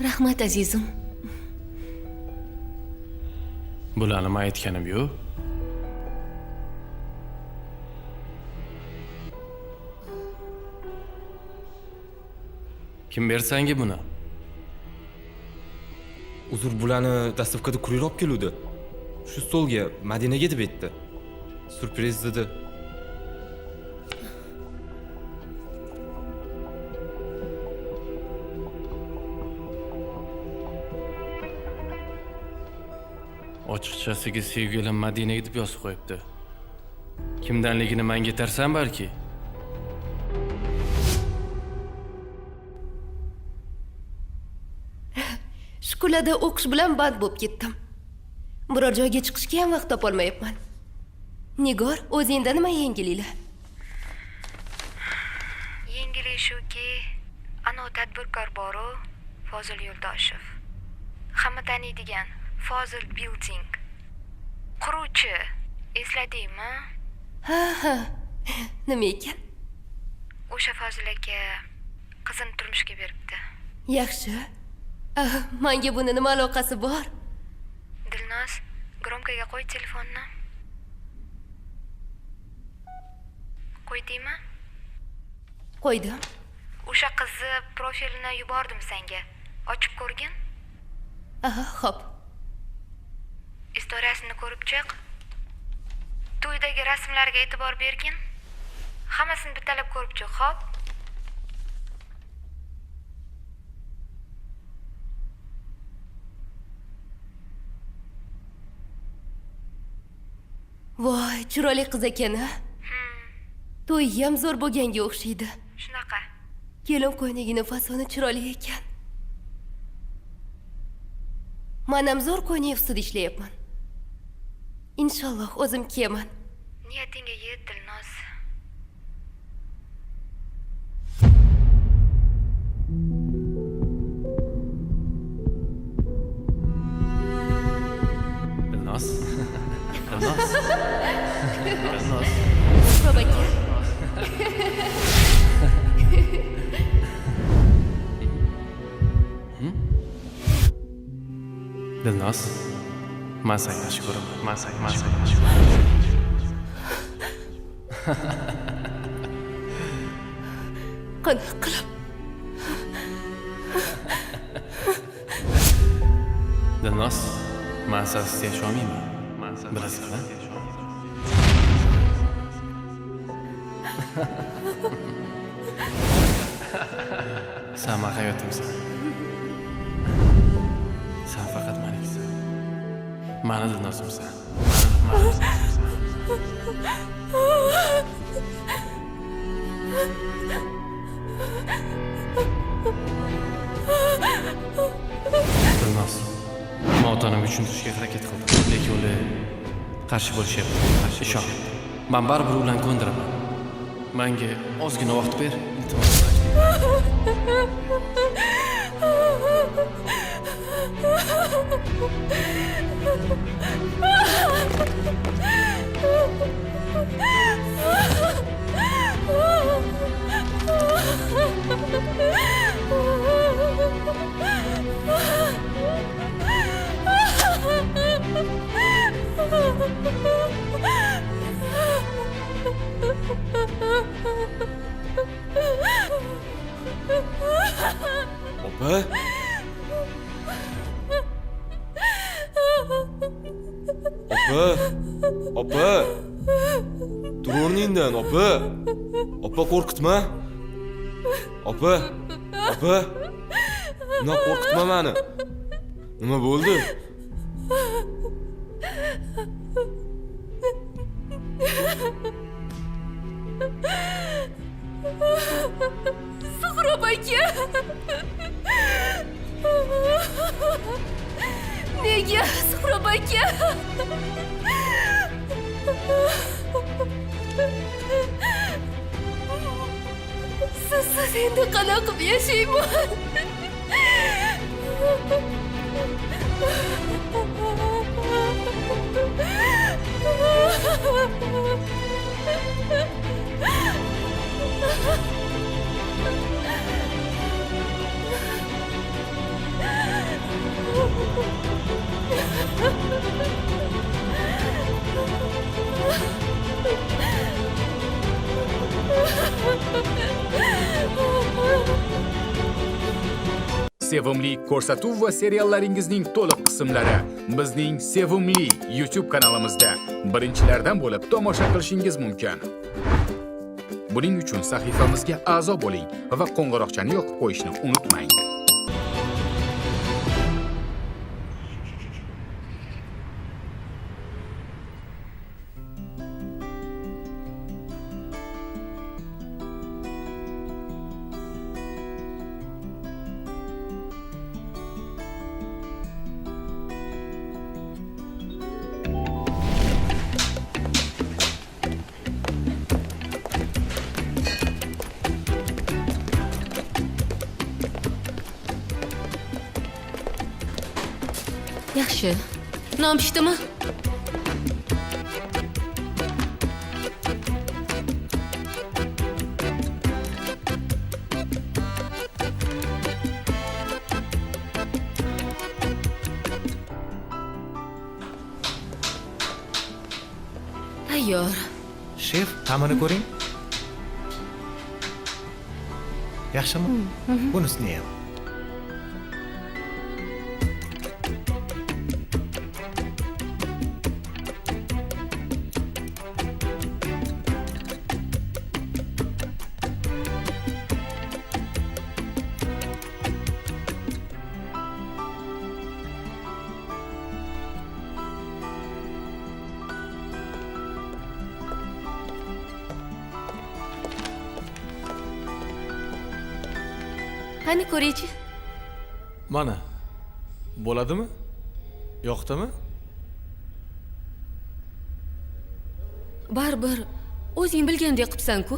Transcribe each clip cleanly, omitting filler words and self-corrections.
Rahmat azizim. Bularni men aytganim yo'q. Kim bersanga buni? Uzr, bularni dastavkada kurir olib keluvdi. Shu stolga Madinaga deb aytdi. Surpriz dedi. Ochiqchasiga sevgilim Madinaga deb yozib qo'yibdi. Kimdanligini menga aytarsan balki. Shkolarda o'qish bilan band bo'lib ketdim. Biror joyga chiqishga ham vaqt topolmayapman. Nigor, o'zingda nima yangiliklar? Yangilik shuki, anov tadbirkor bor-u, Fozil Yo'ldoshev. Hamma taniydigan Fozil Building. Quruvchi, esladingmi? Ha. Nima ekan? O'sha Fozil aka qizini turmushga beribdi. Yaxshi. Menga buni nima aloqasi bor? Dilnoz, gromkaga qo'y telefonni. Qo'ydingmi? Qo'ydim. O'sha qizni profilini yubordim senga. Ochib ko'rgin. Xo'p. Istoriyasini ko'rib chiq. To'ydagi rasmlarga e'tibor bergin. Hammasini bittalab ko'rib chiq, xo'p? Voy, chiroyli qiz ekan-a. To'y ham zo'r bo'lganga o'xshaydi. Shunaqa. Kelin ko'ynigining fasoni chiroyli ekan. Men ham zo'r ko'ynik ustida ishlayapman. Inshaalloh o'zim kiyaman. Niyatingga yet, Dilnoz. Dilnoz. Dilnoz. Dilnoz. Suhrob aka. Dilnoz. Men seni yaxshi ko'raman. Men seni yaxshi Qanday qilib? Dilnoz, men sensiz yasholmayman. Bilasizmi? Sen men hayotimsan. Sen faqat meniksan. Meni Dilnozimsan. Dilnoz, men ota-onamga tushuntirishga harakat qildim, lekin ular qarshi bo'lishyapti. Ishon. Men baribir ularni ko'ndiraman. Menga ozgina vaqt ber, iltimos. Opa? Opa! Tur o'rningdan, opa! Opa, qo'rqitma! Opa! Nima qo'rqitma meni? Nima bo'ldi? Suhrob aka. Nega Suhrob aka? Siz endi qanaqa qilib yashayman? sevimli ko'rsatuv va seriallaringizning to'liq qismlari bizning Sevimli YouTube kanalimizda birinchilardan bo'lib tomosha qilishingiz mumkin. Buning uchun sahifamizga a'zo bo'ling va qo'ng'iroqchani yoqib qo'yishni unutmang. Yaxshi. Non pishdimi? Tayyor. Shef, ta'mini ko'ring. Yaxshimi? Bunisini ham. Qani ko'raychi. Mana. Bo'ladimi? Yo'qdimi? Baribir o'zing bilgandek qilibsan-ku.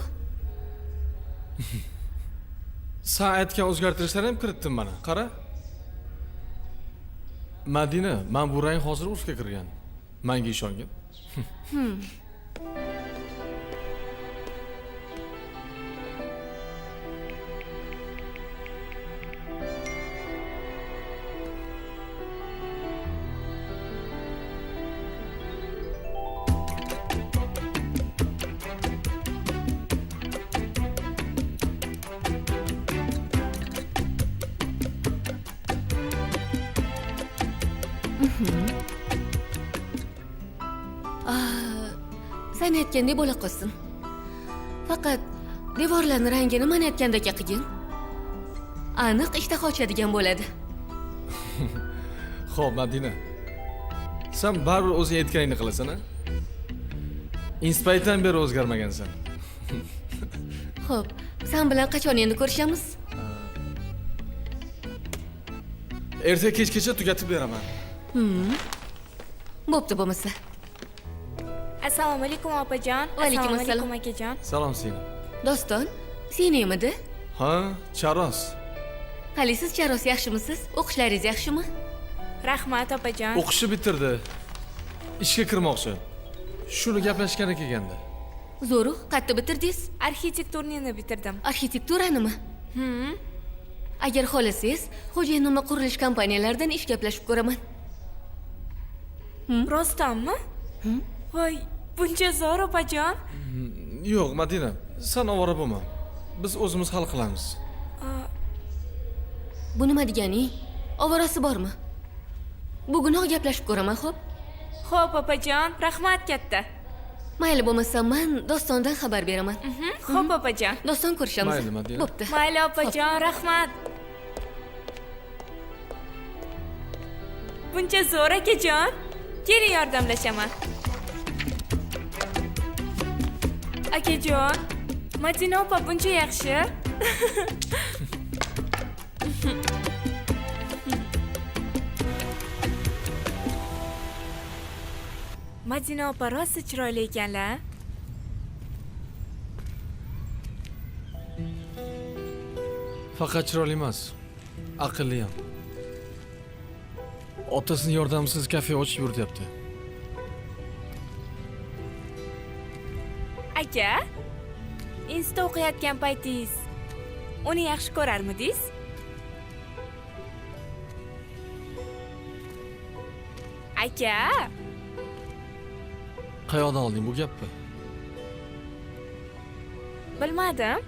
Sen aytgan o'zgartirishlarni ham kiritdim mana. Qara. Madina, men bu rang hozir urfga kirgan. Menga ishongin. Sen aytgandek bo'la qolsin. Faqat devorlarning rangini men aytgandek qilgin. Aniq ishtaha ochadigan bo'ladi. Xo'p, Madina. Sen baribir o'zing aytganingni qilasan-a? Inspaytdan beri o'zgarmagansan. Xo'p, sen bilan qachon endi ko'rishamiz? Erta kechgacha tugatib beraman. Bo'pti bo'lmasa. Assalomu alaykum opajon. Va alaykum Assalomu assalom. alaykum akajon. Salom seni. Doston, sen emidi? Ha, Charos. Qalisiz Charos, yaxshimisiz? O'qishlaringiz yaxshimi? Rahmat opajon. O'qishni bitirdi. Ishga kirmoqchi. Shuni gaplashgani kelganda. Zo'ru, qayerda bitirdingiz? Arxitekturni bitirdim. Arxitekturanimi? Agar xohlasangiz, xo'jayinimni qurilish kompaniyalaridan ish gaplashib ko'raman. Rostdanmi? Voy, buncha zo'r opajon. Yo'q, Madina, sen ovora bo'lma. Biz o'zimiz hal qilamiz. Bu nima deganing? Ovorasi bormi? Bugunoq gaplashib ko'raman, xo'p? Xo'p opajon, rahmat katta. Mayli bo'lmasa, men Dostondan xabar beraman. Xo'p opajon. Doston ko'rishamiz. Mayli, Madina. Bo'pti. Mayli opajon, rahmat. Buncha zo'r akajon. Keling yordamlashaman. Akajon, Madina opa buncha yaxshi. Madina opa rosa chiroyli ekanlar. Faqat chiroyli emas, aqlli ham. Otasining yordamisiz kafe ochib yurtyapti. Aka, Insta o'qiyotgan paytingiz uni yaxshi ko'rarmidingiz? Aka, Qayoqdan olding bu gapni? bilmadim.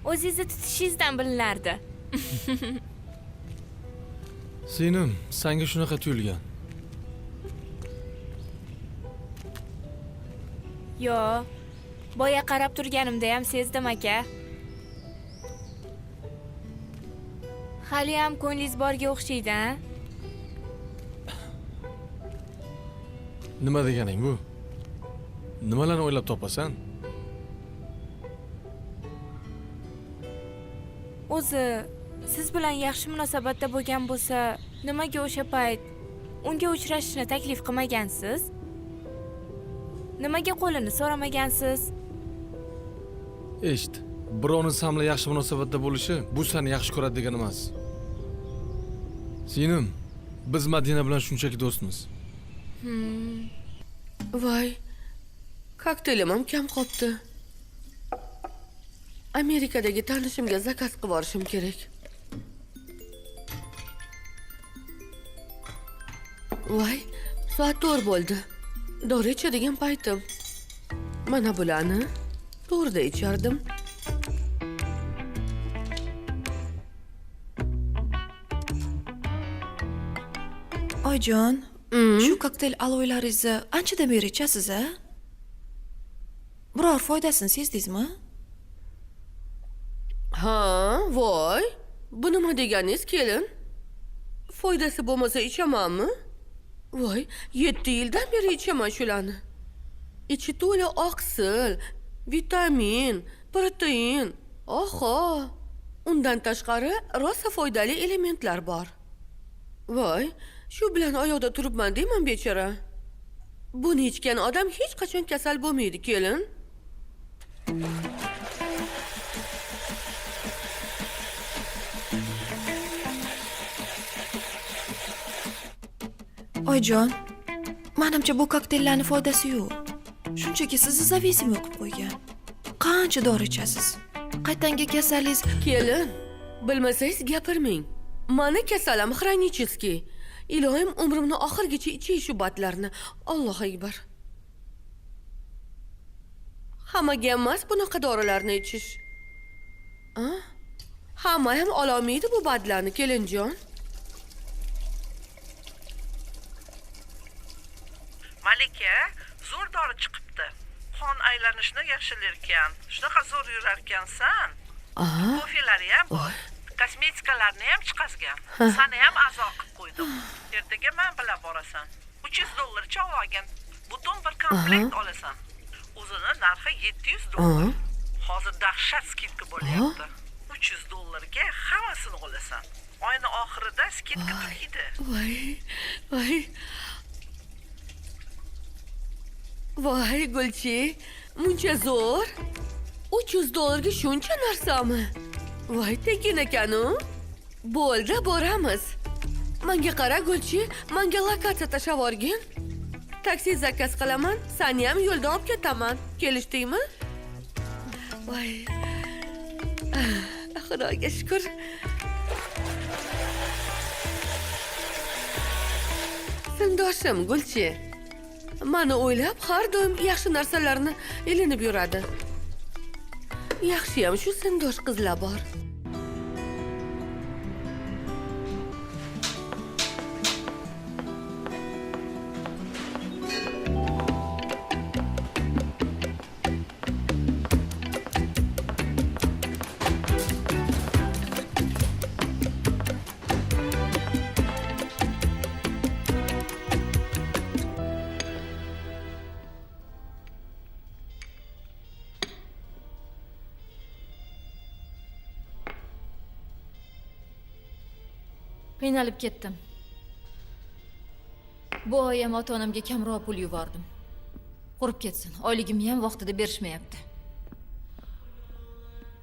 O'zingizni tutishingizdan bilinardi. Singlim, senga shunaqa tuyulgan. Yo, boya qarab turganimda ham sezdim aka. Hali ham ko'nglingiz borga o'xshaydi, ha? Nima deganing bu? Nimalarni o'ylab topasan? O'zi siz bilan yaxshi munosabatda bo'lgan bo'lsa, nimaga o'sha payt unga uchrashishni taklif qilmagansiz? Nimaga qo'lini so'ramagansiz? Eshit, birovni sen bilan yaxshi munosabatda bo'lishi bu seni yaxshi ko'radi degani emas. Singlim, biz Madina bilan shunchaki do'stmiz. Voy, kokteylim ham kam qolibdi. Amerikadagi tanishimga zakaz qilib borishim kerak. Voy, soat 4 bo'ldi. Dori ichadigan paytim. Mana bularni to'rda ichardim. Oyjon, shu kokteyl aloylaringizni anchadan beri ichasiz, a? Biror foydasini sezdingizmi? Ha, voy. Bu nima deganingiz, kelin? Foydasi bo'lmasa ichamanmi? Voy, 7 yildan beri ichaman shularni. Ichi to'la oqsil, vitamin, protein. Oho. Undan tashqari rosa foydali elementlar bor. Voy, shu bilan oyoqda turibman deyman bechora. Buni ichgan odam hech qachon kasal bo'lmaydi, kelin. Oyjon, menimcha bu kokteyllarni foydasi yo'q. Shunchaki sizni zavisimiy qilib qo'ygan. Qancha dori ichasiz? Qaytanga kasalligingiz Kelin, bilmasangiz gapirmang. Mani kasalim xronический. Ilohim umrimni oxirgacha ichay shu batlarni. Alloh akbar. Hammaga emas bunaqa dorilarni ichish. Hamma ham ololmaydi bu batlarni, kelinjon. Malika, zo'r dori chiqibdi. Qon aylanishni yaxshilar ekan. Shunaqa zo'r yurar ekansan. Kofelari ham bor. Kosmetikalarni ham chiqazgan. Seni ham a'zo qilib qo'ydim. Ertaga men bilan borasan. $300 olgan. Butun bir komplekt olasan. O'zini narxi $700. Hozir dahshat skidka bo'lyapti. $300 ga hammasini olasan. Oyning oxirida skidka tugaydi. Voy. Voy, Gulchi, muncha zo'r. $300 ga shuncha narsami? Voy, tekin ekan-u. Bo'ldi, boramiz. Menga qara, Gulchi, menga lokatsiya tashlab yuborgin. Taksi zakaz qilaman, seni ham yo'lda olib ketaman. Kelishdingmi? Voy. Xudoga shukr. Sindoshim Gulchi. Mani o'ylab har doim yaxshi narsalarni ilinib yuradi. Yaxshi ham shu sindosh qizlar bor. Qiynalib ketdim. Bu oy ham ota-onamga kamroq pul yubordim. Qurib ketsin, oyligimni ham vaqtida berishmayapti.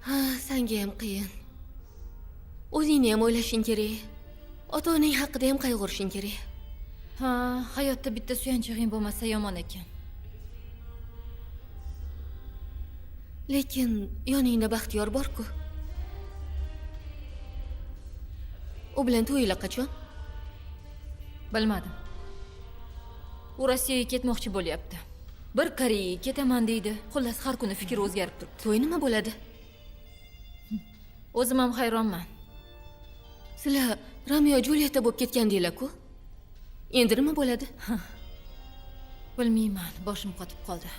Ha, senga ham qiyin. O'zingni ham o'ylashing kerak. Ota-onang haqida ham qayg'urishing kerak. Ha, hayotda bitta suyanchig'ing bo'lmasa yomon ekan. Lekin yoningda Baxtiyor bor-ku. U bilan to'ylar qachon? Bilmadim. U Rossiyaga ketmoqchi bo'lyapti. Bir Koreyaga ketaman deydi. Xullas har kuni fikri o'zgarib turibdi. To'y nima bo'ladi? O'zim ham hayronman. Sizlar Romeo Julieta bo'lib ketgandinglar-ku. Endi nima bo'ladi? Bilmayman, boshim qotib qoldi.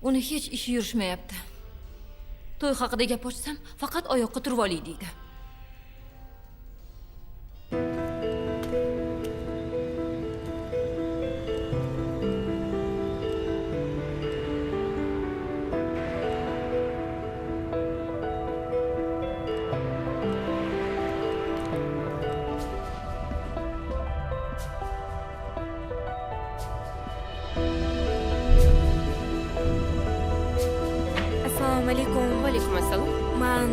Uni hech ishi yurishmayapti. To'y haqida gap ochsam, faqat oyoqqa turib oling deydi. Assalomu alaykum. Va alaykum assalom. Man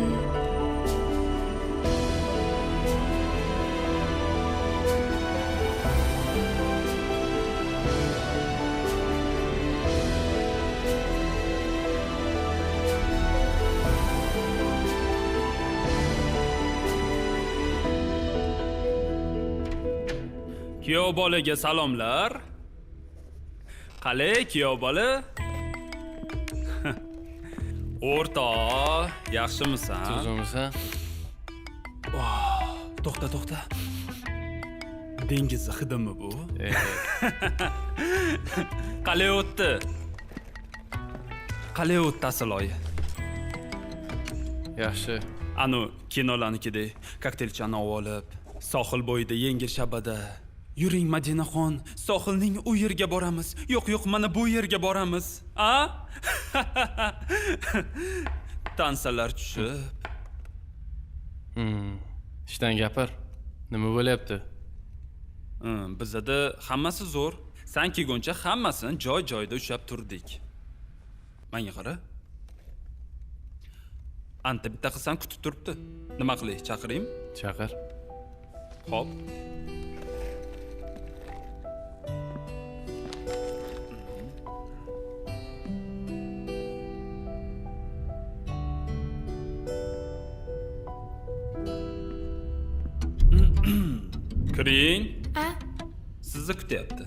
Kuyov bolaga salomlar. Qalay kuyov bola? O'rtoq, yaxshimisan? So'zimisan? To'xta. Dengiz hidimi bu? Qalay o'tdi? Qalay o'tdi asloyi? Yaxshi. Anu kinolarnikidek kokteylchani olib, sohil bo'yida yengil shabada. Yuring Madinaxon, sohilning u yerga boramiz. Yo'q, mana bu yerga boramiz. A? Tansalar tushib. Ishdan gapir. Nima bo'lyapti? Bizda hammasi zo'r. San kelguncha hammasini joy-joyida ushlab turdik. Menga qara. Anta bitta qilsam kutib turibdi. Nima qilay, chaqiring? Chaqir. Xo'p. Kiring. Sizni kutyapti.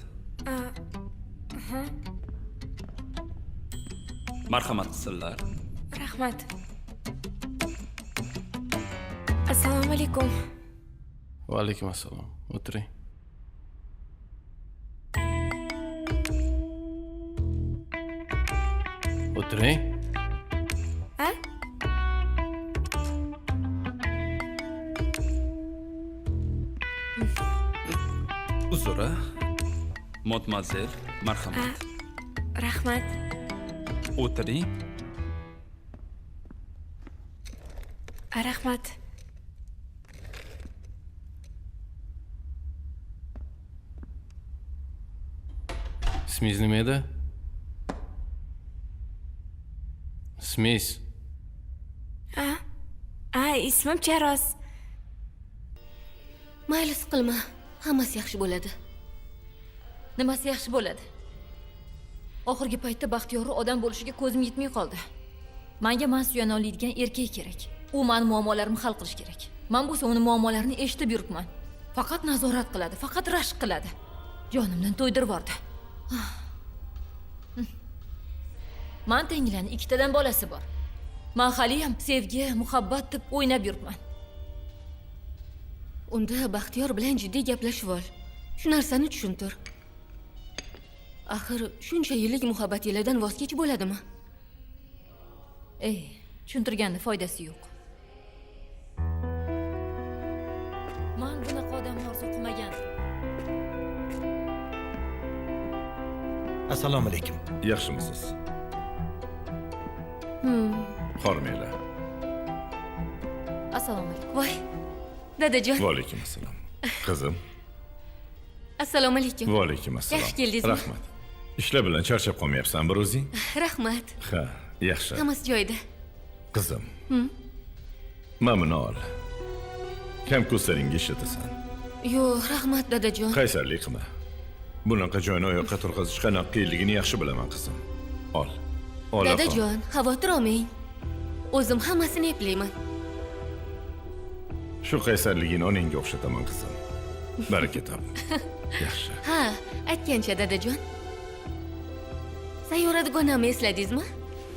Marhamat qilsinlar. rahmat. Assalomu alaykum. Va alaykum assalom. O'tiring. O'tiring. Uzra. Modmazel, marhamat. Rahmat. O'tiring. Rahmat. Ismingiz nima edi? Ismingiz? Ismim Charos. Mayli siqilma, hammasi yaxshi bo'ladi. Nimasi yaxshi bo'ladi? Oxirgi paytda Baxtiyorni odam bo'lishiga ko'zim yetmay qoldi. Menga men suyana oladigan erkak kerak. U men muammolarimni hal qilish kerak. Men bo'lsa uni muammolarini eshitib yuribman. Faqat nazorat qiladi, faqat rashk qiladi. Jonimdan to'ydirib yubordi. Men tenglarning ikkitadan bolasi bor. Men haliyam sevgi, muhabbat deb o'ynab yuribman. Unda Baxtiyor bilan jiddiy gaplashib ol. Shu narsani tushuntir. Axir shuncha yillik muhabbatinglardan voz kechib bo'ladimi? Tushuntirganda foydasi yo'q. Men bunaqa odamni orzu qilmagandim. Assalomu alaykum. Yaxshimisiz? Hormanglar. Assalomu alaykum. Voy, dadajon. Va alaykum assalom. Qizim. Assalomu alaykum. Va alaykum assalom. Yaxshi keldingizmi? Rahmat. Ishlar bilan charchab qolmayapsan bir o'zing? Rahmat. Ha, yaxshi. Hammasi joyida. Qizim. Mamuni ol. Kam ko'zlaringga ishlatasan. Yo'q, rahmat dadajon. Qaysarlik qilma. Bunaqa joyni oyoqqa turg'azish qanaqa qiyinligini yaxshi bilaman qizim. Ol. Ol. Dadajon, xavotir olmang. O'zim hammasini eplayman. Shu qaysarligini onangga o'xshataman qizim. Baraka top. Yaxshi. Ha, aytgancha dadajon. Sayyorada gonamni esladingizmi?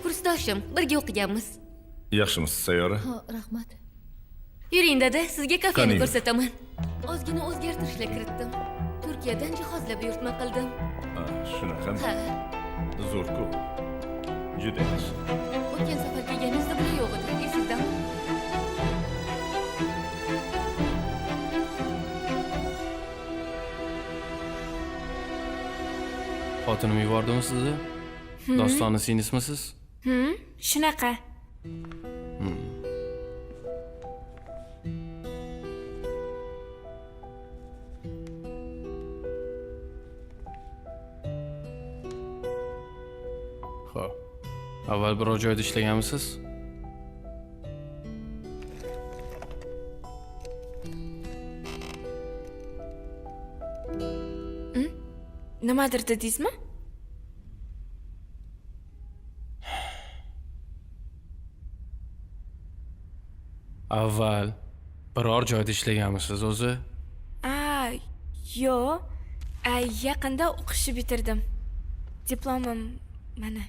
Kursdoshim, birga o'qiganmiz. Yaxshimisiz Sayyora? Rahmat. Yuring dada, sizga kafeni Qaniydi? ko'rsataman. Ozgina o'zgartirishlar kiritdim. Turkiyadan jihozlab buyurtma qildim. Shunaqami? Ha, Zo'r-ku. Juda yaxshi. o'tgan safar kelganingizda bular yo'q edi. Esizdami? Xotinim yubordimi sizni? Dostonni singlismisiz? Shunaqa. Xo'p. Avval biror joyda ishlaganmisiz? Nimadir dedingizmi? Avval biror joyda ishlaganmisiz o'zi? Yo'q. Yaqinda o'qishni bitirdim. Diplomim mana.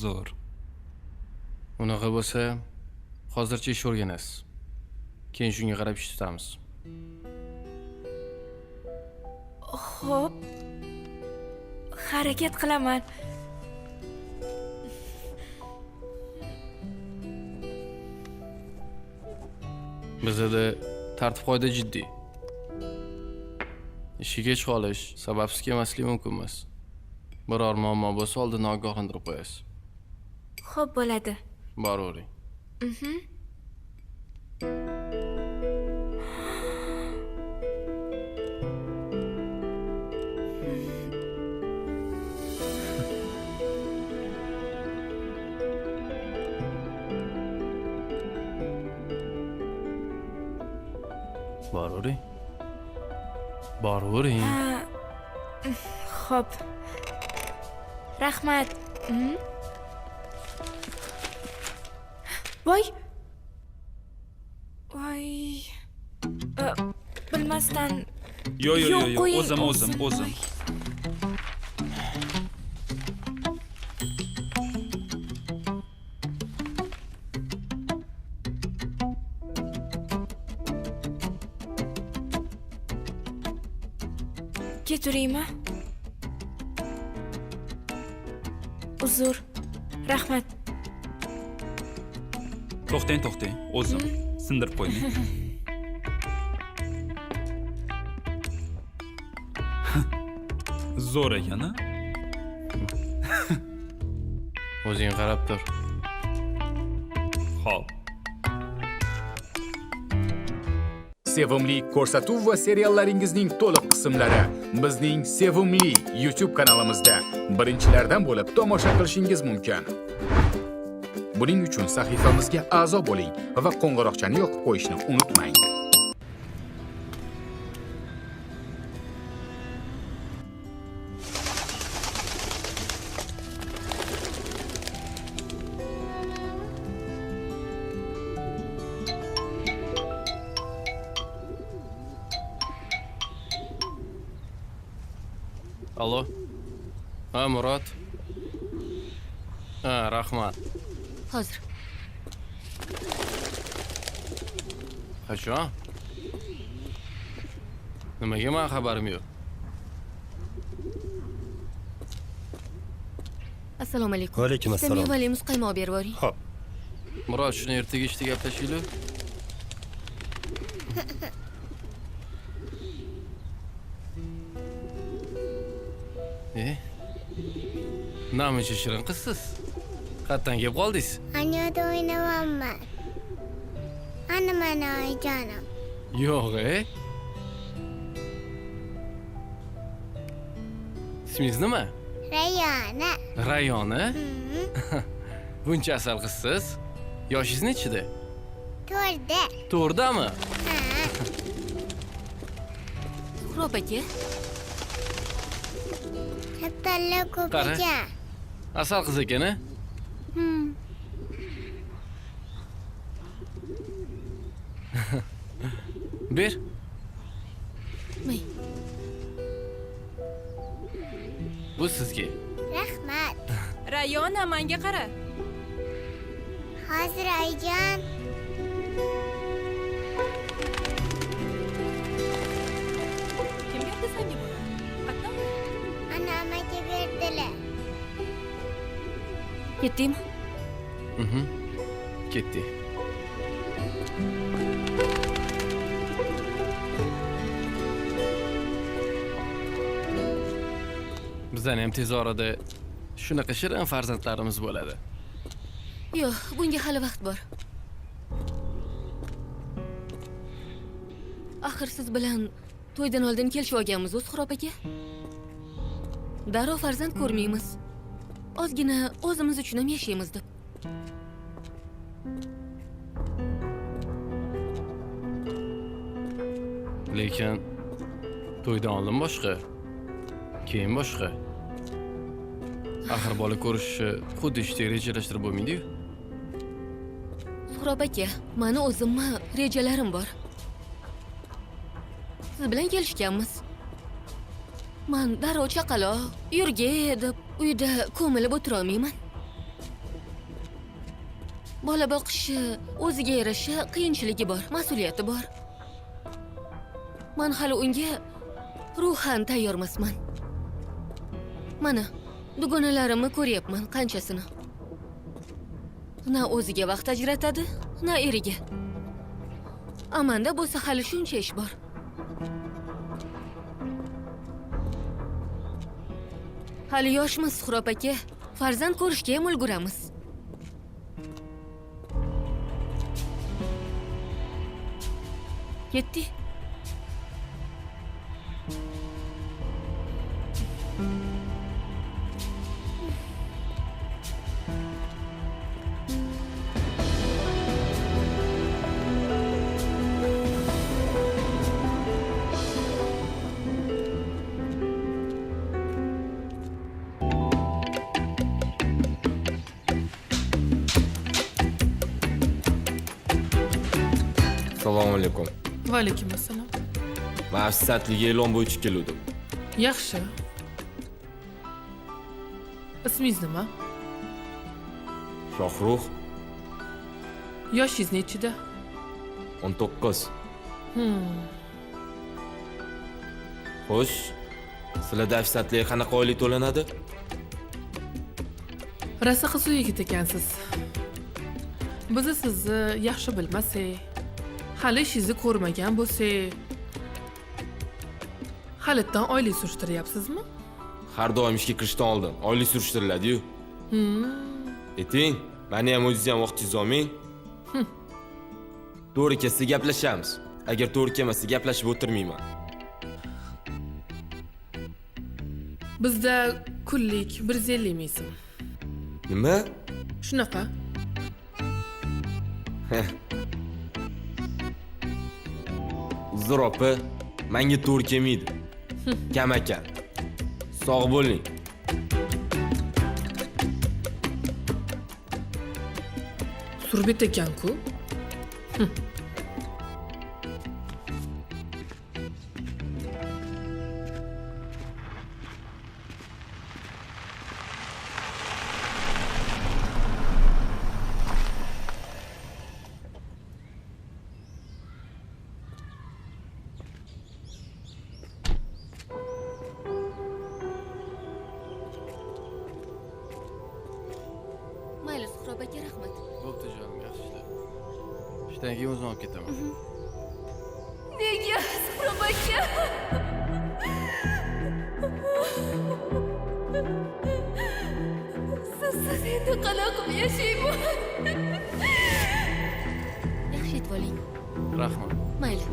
Zo'r. Unaqa bo'lsa, hozircha ish o'rganasiz. Keyin shunga qarab ish tutamiz. Xo'p. Harakat qilaman. Bizda tartib qoida jiddiy. Ishga kech qolish, sababsiz kelmasligi mumkin emas. Biror muammo bo'lsa oldindan ogohlantirib qo'yasiz. Xo'p bo'ladi. Boravering. Boravering. Boravering. Xo'p. Rahmat. Voy. Bilmasdan. Yo'q, qo'ying, o'zim. Keturaymi? Uzr. Rahmat. To'xtang. O'zim. Sindirib qo'ying. Zo'r ekan-a? O'zing qarab tur. Xo'p. Sevimli ko'rsatuv va seriallaringizning to'liq qismlari bizning Sevimli YouTube kanalimizda birinchilardan bo'lib tomosha qilishingiz mumkin. Buning uchun sahifamizga a'zo bo'ling va qo'ng'iroqchani yoqib qo'yishni unutmang. Allo. Ha, Murod. Ha, rahmat. Hozir. Qachon? Nimaga men xabarim yo'q? Assalomu alaykum. Va alaykum assalom. Mevali muzqaymoq berib yuboring. Xo'p. Murod, shuni ertaga ishda gaplashaylik. Namuncha shirin qizsiz. Qayerdan kelib qoldingiz? Anyoda o'ynamayman. Ana mana oyijonim. Yo'q, Ismingiz nima? Rayona. Rayona? Buncha asal qizsiz. Yoshingiz nechida? 4da. 4dami? Suhrob aka. Kattalar ko'p Qara. ekan. Asal qiz ekan-a? Ber. May. Bu sizga. Rahmat. Rayona, menga qara. hozir oyijon. Kim berdi senga buni? Qatta? Ana amaga berdilar. Yetdingmi? Ketdi. Bizdan ham tez orada shunaqa shirin farzandlarimiz bo'ladi. Yo'q, bunga hali vaqt bor. Axir siz bilan to'ydan oldin kelishib olganmiz, Suhrob aka. Darrov farzand ko'rmaymiz. Ozgina o'zimiz uchun ham yashaymiz deb. Lekin to'ydan oldin boshqa, keyin boshqa. Axir bola ko'rishi xuddi ishdek rejalashtirib bo'lmaydi-yu. Suhrob aka, meni o'zimma rejalarim bor. Siz bilan kelishganmiz. Men darrov chaqaloq, yurgay deb uyda ko'milib o'tira olmayman. Bola boqishi o'ziga yarasha qiyinchiligi bor, mas'uliyati bor. Men hali unga ruhan tayyormasman. Mana, dugonalarimni ko'ryapman qanchasini. Na o'ziga vaqt ajratadi, na eriga. Amanda bo'lsa hali shuncha ish bor. Hali yoshmiz, Suhrob aka. Farzand ko'rishga ham ulguramiz. Yetdi. Assalomu alaykum. Va alaykum assalom. Men afisatliga e'lon bo'yicha keldim. Yaxshi. Ismingiz nima? Shohrux Yoshingiz nechida? 19. Xo'sh, sizlarda afisatliga qanaqa oylik to'lanadi? Rasa qiz yigit ekansiz. Biz sizni yaxshi bilmasak, hali ishingizni ko'rmagan bo'lsak, halitdan oylik surishtiryapsizmi? Har doim ishga kirishdan oldin oylik surishtiriladi-yu. Eting, meni ham o'zingiz ham vaqtingizni olmang. To'g'ri kelsa gaplashamiz. Agar to'g'ri kelmasa gaplashib o'tirmayman. Bizda kunlik 150 ming so'm. Nima? Shunaqa. Uzr opa, menga to'g'ri kelmaydi. Kam ekan. Sog' bo'ling. Surbet ekan-ku. Mayli, Suhrob aka, rahmat. Bo'pti jonim, yaxshi ishla. Ishdan keyin o'zim olib ketaman. Nega, Suhrob aka? Siz endi qanaqa yashayman? Yaxshi yetib oling. Rahmat. Mayli.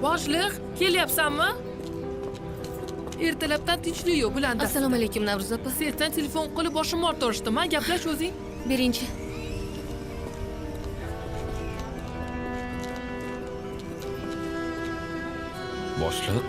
Boshliq, kelyapsanmi? Ertalabdan tinchlik yo'q bilan. Assalomu alaykum Navro'z opa. Sendan telefon qilib boshimni orttirishdim. Gaplash o'zing. Berinchi. Boshliq.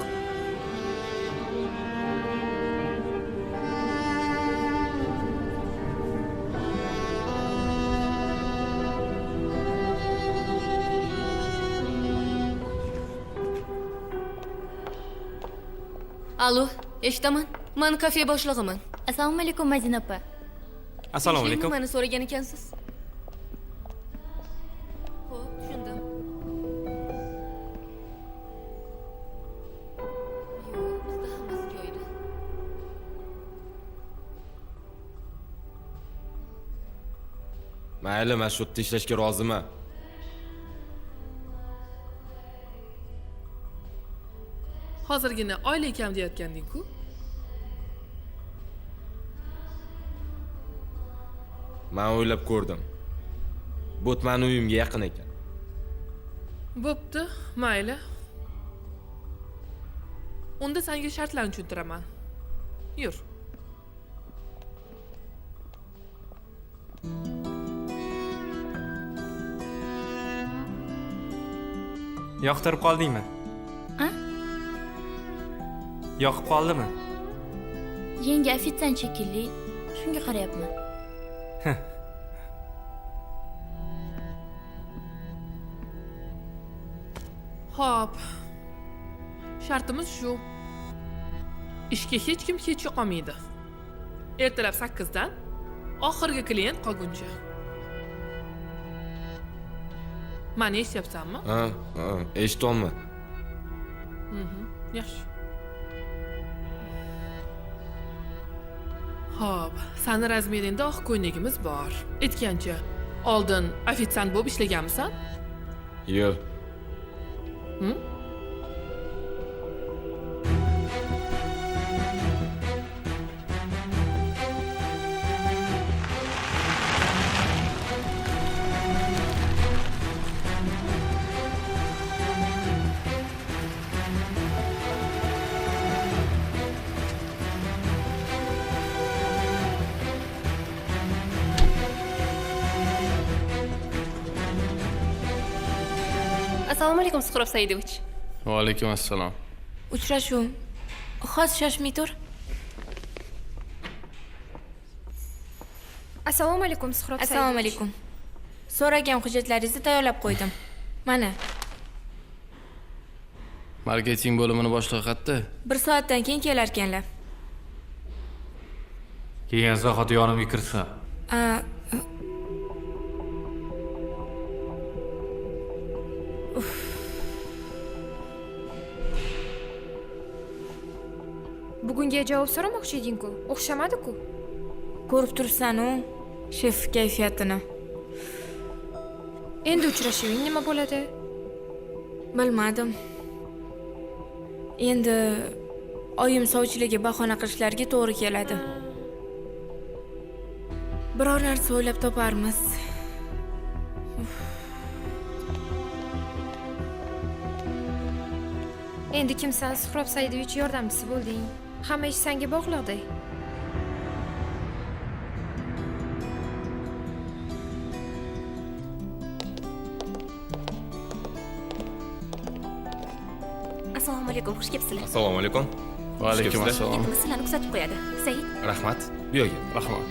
Alo, eshitaman. Men kafe boshlig'iman. Assalomu alaykum Madina opa. Assalomu alaykum. Meni so'ragan ekansiz. Xo'p, tushundim. Yo'q, bizda hammasi joyida. Mayli, men shu yerda ishlashga roziman. Hozirgina oila ekam deyotganding-ku. Men o'ylab ko'rdim. Bu meni uyimga yaqin ekan. Bo'pti, mayli. Unda senga shartlarni tushuntiraman. Yur. Yoqtirib qoldingmi? Ha? Yoqib qoldimi? Yenge ofitsiant shekilli. Shunga qarayapman. Xo'p. Shartimiz shu. Ishga hech kim kech qolmaydi. Ertalab 8 dan oxirgi klient qolguncha. Mani eshityapsanmi? Ha, eshityapman. Yaxshi. Xo'p, sani razmeringda oq ko'ynagimiz bor. Aytgancha, oldin ofitsiant bo'lib ishlaganmisan? Yo'q. Assalomu alaykum Suhrob Saidovich. Va alaykum assalom. Uchrashuv. Hozir shoshmay tur. Assalomu alaykum Suhrob Saidovich. Assalomu alaykum. So'ragan hujjatlaringizni tayyorlab qo'ydim. Mana. Marketing bo'limini boshlig'i qayerda? 1 soatdan keyin kelar ekanlar. Kelgan zahoti yonimga kirsa. Bugunga javob so'ramoqchi eding-ku. O'xshamadi-ku. Ko'rib tursan-u, shef kayfiyatini. Endi uchrashuving nima bo'ladi? Bilmadim. Endi oyim sovchilarga bahona qilishlariga to'g'ri keladi. Biror narsa o'ylab toparmiz. Endi kimsan Suhrob Saidovich yordamchisi bo'lding. Hamma ish senga bog'liqday. Assalomu alaykum, xush kelibsizlar. Assalomu alaykum. Va alaykum assalom. Endi sizlarni kuzatib qo'yadi. Said. Rahmat. Bu yerga. Rahmat.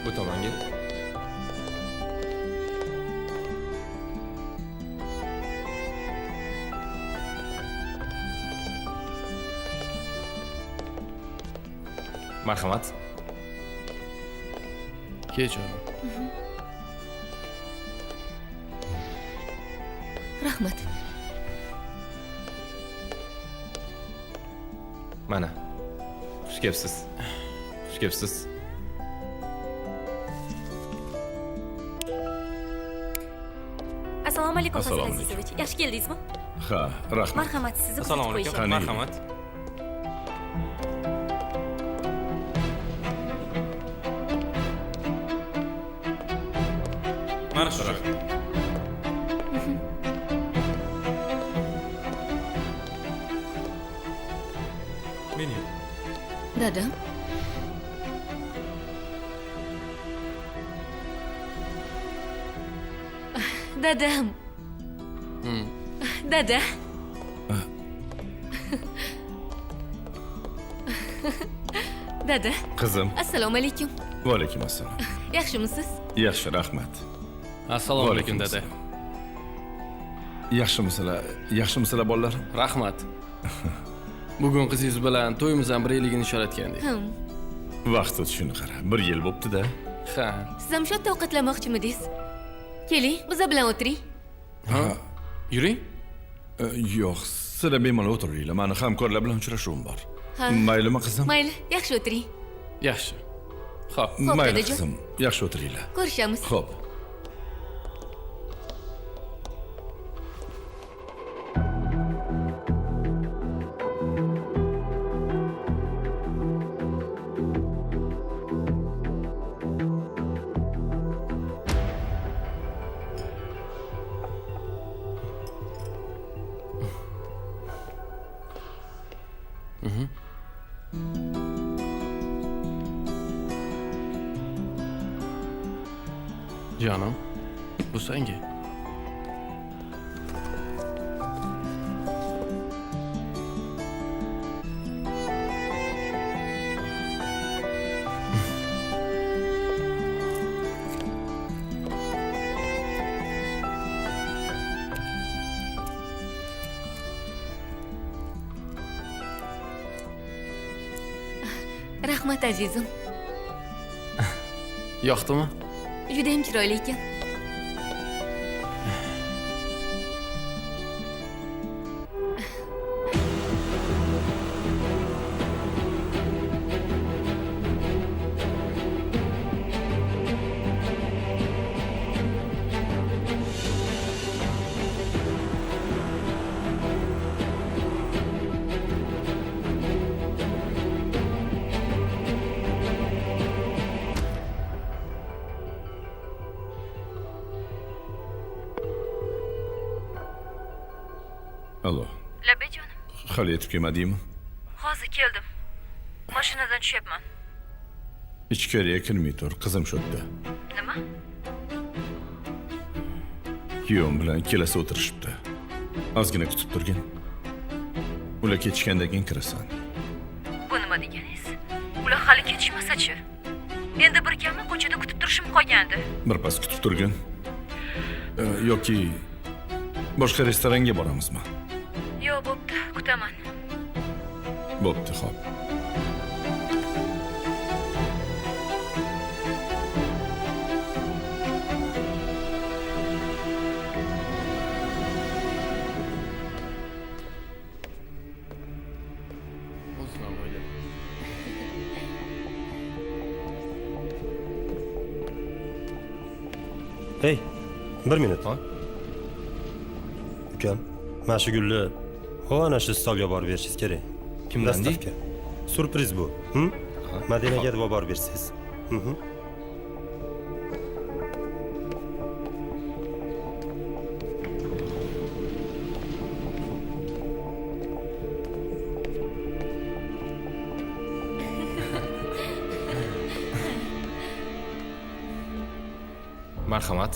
Bu tomonga. Marhamat. Kech oğlum. Rahmat. Mana. Xush kelibsiz. Xush kelibsiz. Assalomu alaykum Assalomu Hasan Azizovich. Yaxshi keldingizmi? Ha, rahmat. Marhamat, sizni Assalomu kuzatib alaykum. qo'yishadi. Marhamat. Yaxshi, rahmat. Meni. Dadam. Dadam. Dada. Dada. Qizim. Assalomu alaykum. Va alaykum assalom. Yaxshimisiz? Yaxshi, rahmat. Assalomu alaykum dada. Yaxshimisizlar bolalar? Rahmat. Bugun qizingiz bilan to'yimiz ham 1 yilligini nishonlatgandik. Vaqt o'tishini qara. 1 yil bo'pti-da. Ha. Siz ham shu ovqatlanmoqchimidingiz? Keling, bizlar bilan o'tiring. Ha? Yuring. Yo'q, sizlar bemalol o'tiringlar. Mani hamkorlar bilan uchrashuvim bor. Ha. Maylimi qizim? Mayli, yaxshi o'tiring. Yaxshi. Xo'p. Mayli dadajon. qizim, yaxshi o'tiringlar. Ko'rishamiz. Xo'p. Canım, bu senga. Rahmat azizim. Yoqdimi? Judayam chiroyli ekan. Alo. Labejonim, Hali yetib kelmadingmi? hozir keldim. Mashinadan tushyapman. Ichkariga kirmay tur, qizim shu yerda. Nima? Kuyovim bilan kelasi o'tirishibdi. Ozgina kutib turgin. Ular ketishgandan keyin kirasan. Bu nima deganingiz? Ular hali ketishmasa-chi? Endi bir kamni ko'chada kutib turishim qolgandi. Birpas kutib turgin. Yoki boshqa restoranga boramizmi? Yo'q, bo'pti, kutaman. Bo'pti, xo'p. O'zim o'yladim. Hey, 1 minut. Ukam, mana shu gulni ana shu stolga borib berishingiz kerak. Kimdan deydi? Dastavka. Surpriz bu. Madinaga deb borib bersangiz. Marhamat.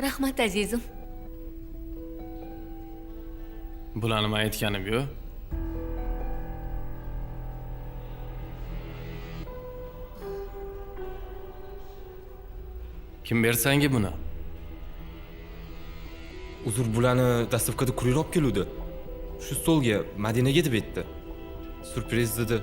Rahmat azizim. Bularni men aytganim yo'q. Kim bersanga buni? Uzr, bularni dastavkada kurir olib keluvdi. Shu stolga Madinaga deb aytdi. Surpriz dedi.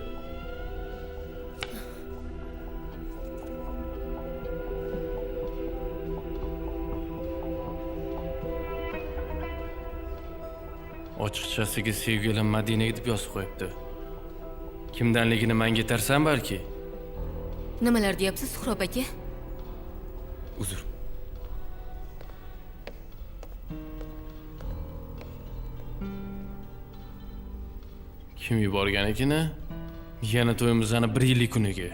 Ochiqchasiga sevgilim Madinaga deb yozib qo'yibdi. Kimdanligini menga aytarsan balki. Nimalar deyapsiz, Suhrob aka? Uzr. Kim yuborgan ekan? Yana to'yimizni 1 yillik kuniga.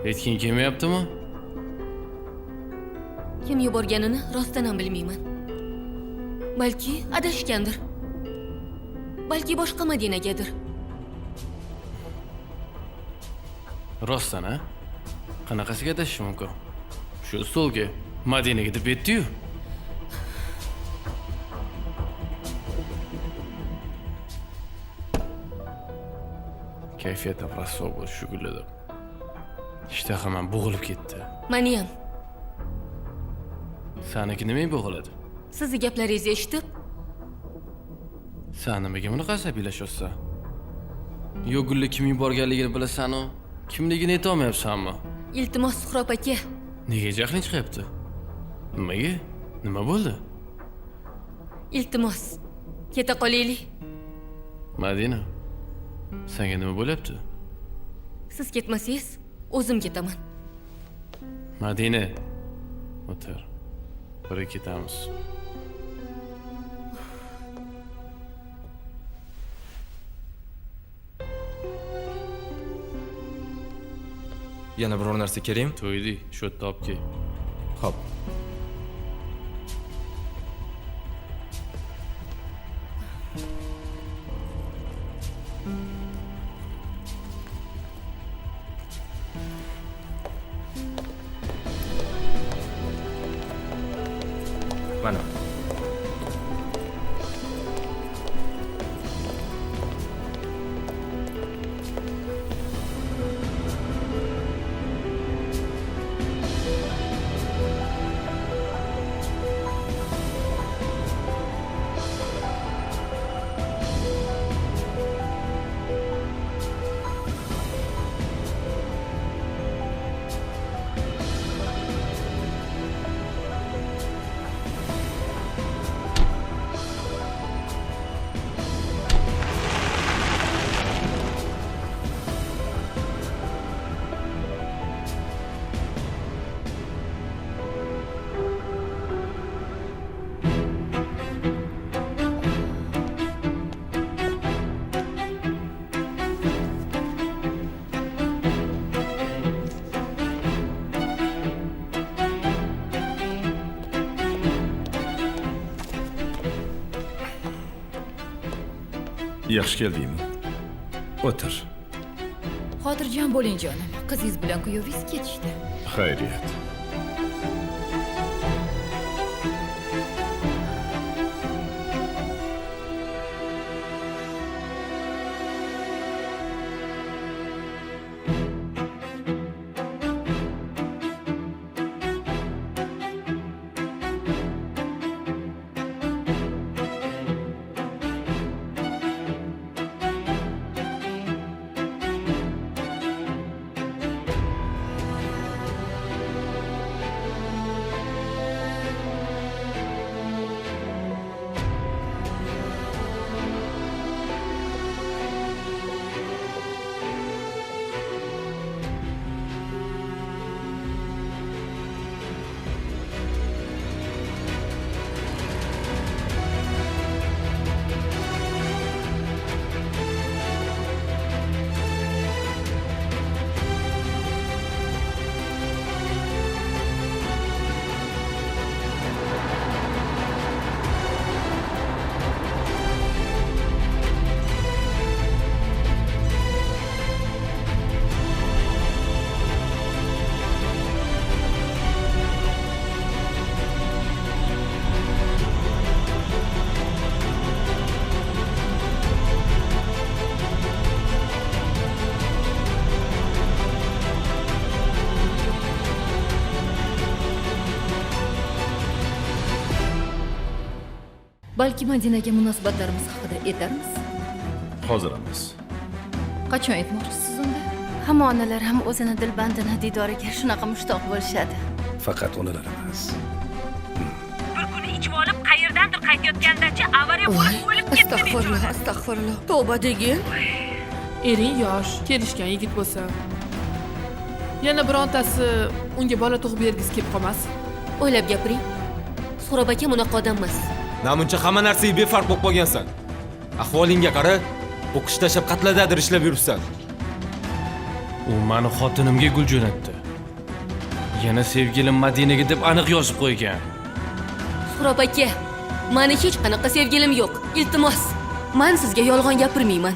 Aytging kelmayaptimi? Kim yuborganini rostdan ham bilmayman. Balki adashgandir. Balki boshqa Madinagadir. Rostdan, ha? Qanaqasiga adashish mumkin? Shu stolga Madinaga deb aytdi-yu. Kayfiyat raso bo'lish shu gulladib. Ishtaham ham bo'g'ilib ketdi. Meni ham. Saniki nima bo'g'iladi? Sizni gaplaringizni eshitib, Sen nimaga bunaqa asabiylashyapsan? Yo gulli kim yuborganligini bilasan-ku, kimligini aytolmayapsanmi? iltimos Suhrob aka. Nega jahling chiqyapti? Nimaga? Nima bo'ldi? Iltimos, keta qolaylik. Madina, senga nima bo'lyapti? Siz ketmasangiz, o'zim ketaman. Madina, o'tir. Birga ketamiz. Yana biror narsa kerakmi? To'ydi, shu yerda olib kel. Xo'p. Mana. Yaxshi keldingmi? O'tir. Xotirjam bo'ling jonim. Qizingiz bilan kuyovingiz ketishdi. Xayriyat. Balki Madinaga munosabatlarimiz haqida aytarmiz. Hozir emas. Qachon aytmoqchisiz unda? Hamma onalar ham o'zini dilbandini diydoriga shunaqa mushtoq bo'lishadi. Faqat onalar emas. Bir kuni ichib olib qayerda birdandir qaytayotganda-chi avariya voy bo'lib o'lib ketdi astag'firulloh astag'firulloh tavba degin. Ering yosh, kelishgan yigit bo'lsa. Yana birontasi unga bola tug'ib bergisi kelib qolmas. O'ylab gapiring. Suhrob aka bunaqa odam emas. Namuncha hamma narsaga befarq bo'lib qolgansan. Ahvolingga qara, o'qish tashlab qatladadir ishlab yuribsan. U meni xotinimga gul jo'natdi. Yana sevgilim Madinaga deb aniq yozib qo'ygan. Suhrob aka, meni hech qanaqa sevgilim yo'q. Iltimos, men sizga yolg'on gapirmayman.